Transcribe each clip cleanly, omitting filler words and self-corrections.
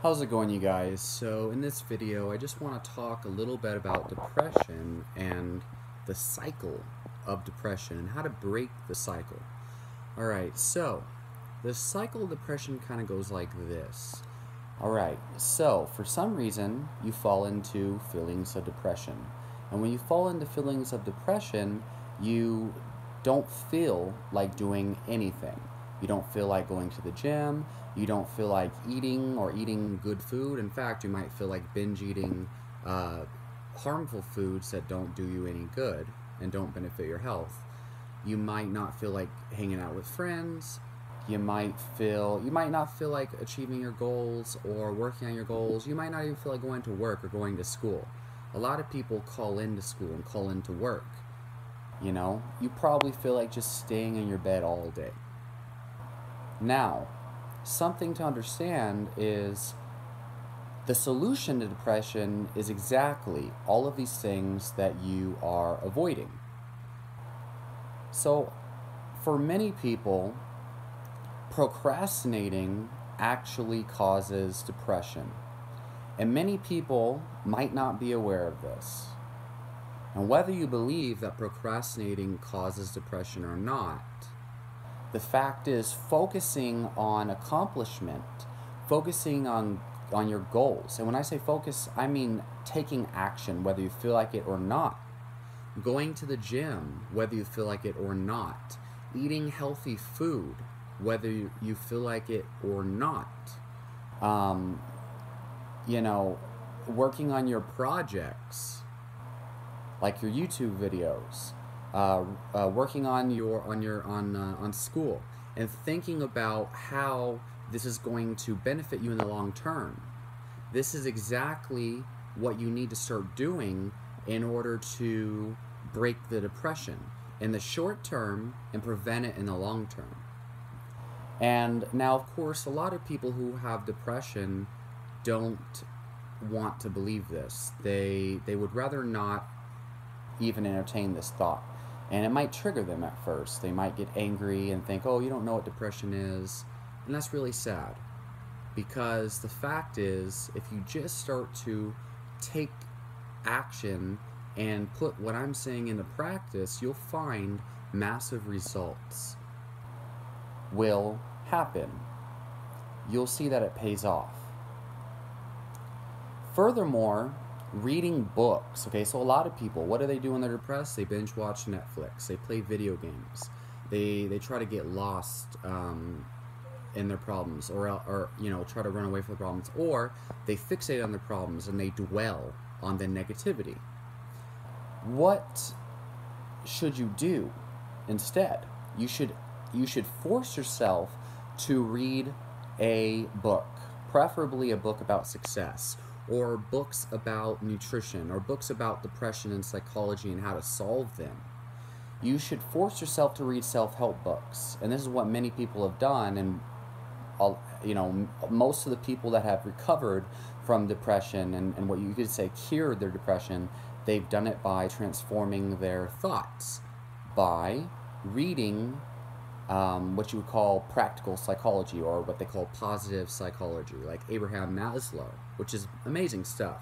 How's it going, you guys? So in this video I just want to talk a little bit about depression and the cycle of depression and how to break the cycle. Alright, so the cycle of depression kind of goes like this. Alright, so for some reason you fall into feelings of depression. And when you fall into feelings of depression, you don't feel like doing anything. You don't feel like going to the gym. You don't feel like eating or eating good food. In fact, you might feel like binge eating harmful foods that don't do you any good and don't benefit your health. You might not feel like hanging out with friends. You might not feel like achieving your goals or working on your goals. You might not even feel like going to work or going to school. A lot of people call into school and call into work. You probably feel like just staying in your bed all day. Now, something to understand is the solution to depression is exactly all of these things that you are avoiding. So, for many people, procrastinating actually causes depression. And many people might not be aware of this. And whether you believe that procrastinating causes depression or not, the fact is focusing on accomplishment, focusing on your goals. And when I say focus, I mean taking action, whether you feel like it or not. Going to the gym, whether you feel like it or not. Eating healthy food, whether you feel like it or not. Working on your projects, like your YouTube videos, working on school, and thinking about how this is going to benefit you in the long term. This is exactly what you need to start doing in order to break the depression in the short term and prevent it in the long term. And now, of course, a lot of people who have depression don't want to believe this. They would rather not even entertain this thought. And it might trigger them at first. They might get angry and think, oh, you don't know what depression is. And that's really sad. Because the fact is, if you just start to take action and put what I'm saying into practice, you'll find massive results will happen. You'll see that it pays off. Furthermore, reading books. Okay, so a lot of people, what do they do when they're depressed? They binge watch Netflix. They play video games. They try to get lost in their problems, or try to run away from the problems, or they fixate on their problems and they dwell on the negativity. What should you do instead? You should force yourself to read a book, preferably a book about success, or books about nutrition, or books about depression and psychology and how to solve them. You should force yourself to read self-help books, and this is what many people have done. And most of the people that have recovered from depression and what you could say cured their depression, they've done it by transforming their thoughts, by reading what you would call practical psychology, or what they call positive psychology, like Abraham Maslow, which is amazing stuff.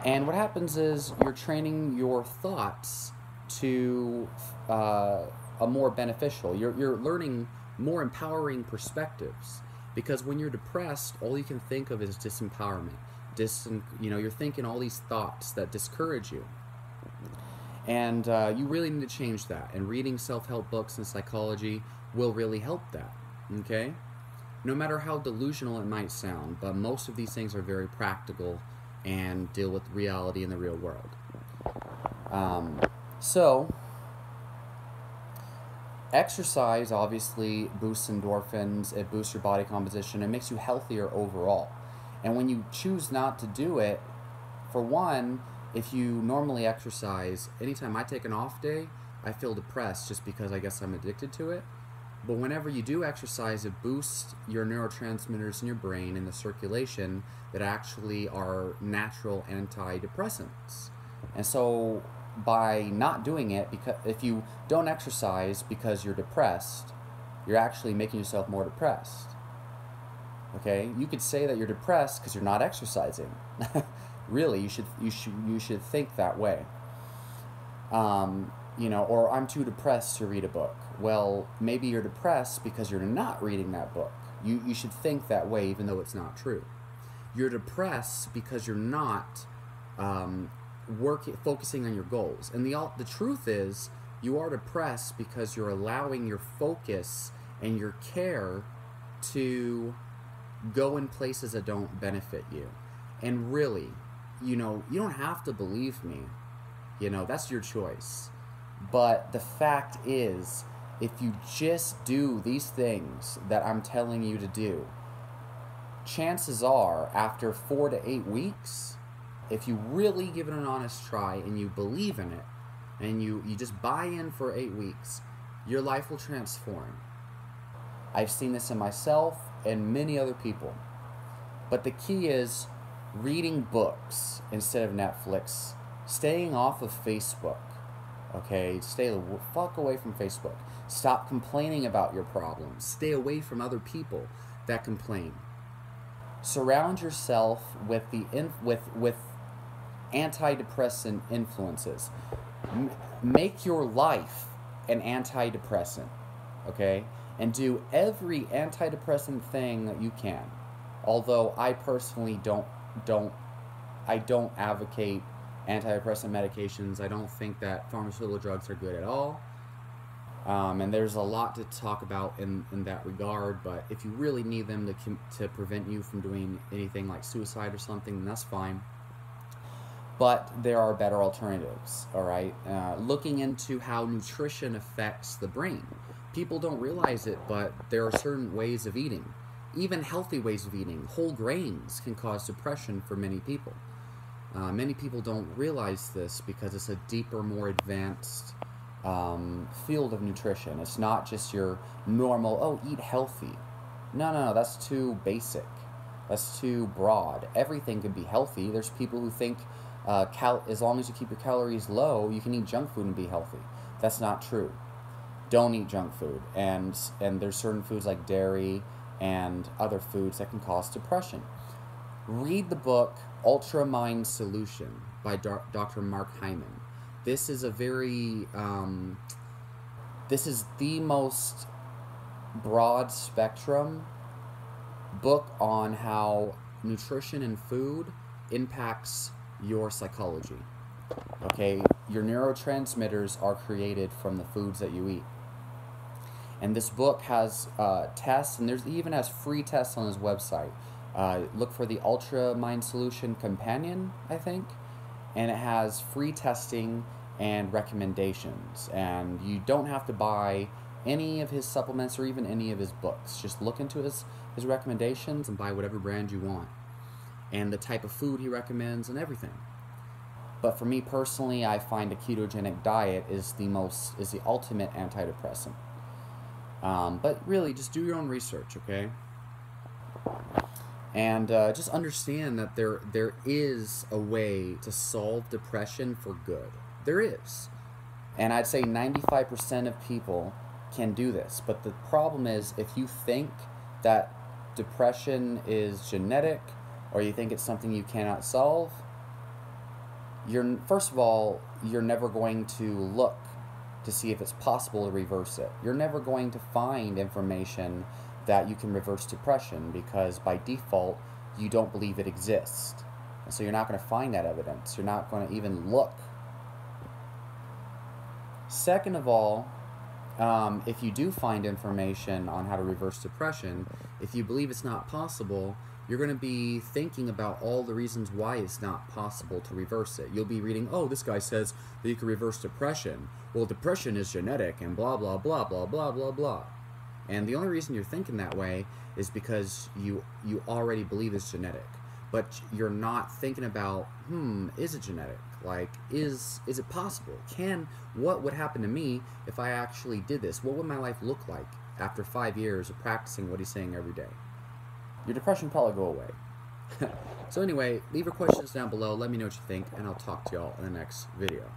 And what happens is you're training your thoughts to a more beneficial, you're learning more empowering perspectives, because when you're depressed, all you can think of is disempowerment. You're thinking all these thoughts that discourage you. And you really need to change that. And reading self-help books and psychology will really help that. Okay? No matter how delusional it might sound, but most of these things are very practical and deal with reality in the real world. So, exercise obviously boosts endorphins, it boosts your body composition, it makes you healthier overall. And when you choose not to do it, for one, if you normally exercise, anytime I take an off day, I feel depressed just because I guess I'm addicted to it. But whenever you do exercise, it boosts your neurotransmitters in your brain and the circulation that actually are natural antidepressants. And so by not doing it, because if you don't exercise because you're depressed, you're actually making yourself more depressed. Okay, you could say that you're depressed because you're not exercising. Really, you should think that way. You know, or I'm too depressed to read a book. Well, maybe you're depressed because you're not reading that book. You should think that way, even though it's not true. You're depressed because you're not focusing on your goals. And the truth is, you are depressed because you're allowing your focus and your care to go in places that don't benefit you. And really, you know, you don't have to believe me. You know, that's your choice. But the fact is, if you just do these things that I'm telling you to do, chances are, after 4 to 8 weeks, if you really give it an honest try and you believe in it, and you just buy in for 8 weeks, your life will transform. I've seen this in myself and many other people. But the key is reading books instead of Netflix, staying off of Facebook. Okay, stay the fuck away from Facebook. Stop complaining about your problems. Stay away from other people that complain. Surround yourself with with antidepressant influences. Make your life an antidepressant, okay? And do every antidepressant thing that you can. Although I personally don't advocate antidepressant medications. I don't think that pharmaceutical drugs are good at all. And there's a lot to talk about in that regard, but if you really need them to prevent you from doing anything like suicide or something, then that's fine. But there are better alternatives, all right? Looking into how nutrition affects the brain. People don't realize it, but there are certain ways of eating. Even healthy ways of eating. Whole grains can cause depression for many people. Many people don't realize this because it's a deeper, more advanced field of nutrition. It's not just your normal, oh, eat healthy. No, that's too basic. That's too broad. Everything can be healthy. There's people who think as long as you keep your calories low, you can eat junk food and be healthy. That's not true. Don't eat junk food. And there's certain foods like dairy and other foods that can cause depression. Read the book Ultra Mind Solution by Dr. Mark Hyman. This is a very, this is the most broad spectrum book on how nutrition and food impacts your psychology. Okay, your neurotransmitters are created from the foods that you eat. And this book has tests, and there's even has free tests on his website. Look for the Ultra Mind Solution Companion, I think, and it has free testing and recommendations. And you don't have to buy any of his supplements or even any of his books. Just look into his recommendations and buy whatever brand you want, and the type of food he recommends and everything. But for me personally, I find a ketogenic diet is the ultimate antidepressant. But really, just do your own research, okay? And just understand that there is a way to solve depression for good. There is. And I'd say 95% of people can do this. But the problem is, if you think that depression is genetic, or you think it's something you cannot solve, first of all, you're never going to look to see if it's possible to reverse it. You're never going to find information that you can reverse depression, because by default, you don't believe it exists. And so you're not going to find that evidence. You're not going to even look. Second of all, if you do find information on how to reverse depression, if you believe it's not possible, you're going to be thinking about all the reasons why it's not possible to reverse it. You'll be reading, oh, this guy says that you can reverse depression. Well, depression is genetic and blah, blah, blah, blah, blah, blah, blah. And the only reason you're thinking that way is because you already believe it's genetic. But you're not thinking about, is it genetic? Like, is it possible? What would happen to me if I actually did this? What would my life look like after 5 years of practicing what he's saying every day? Your depression will probably go away. So anyway, leave your questions down below. Let me know what you think, and I'll talk to y'all in the next video.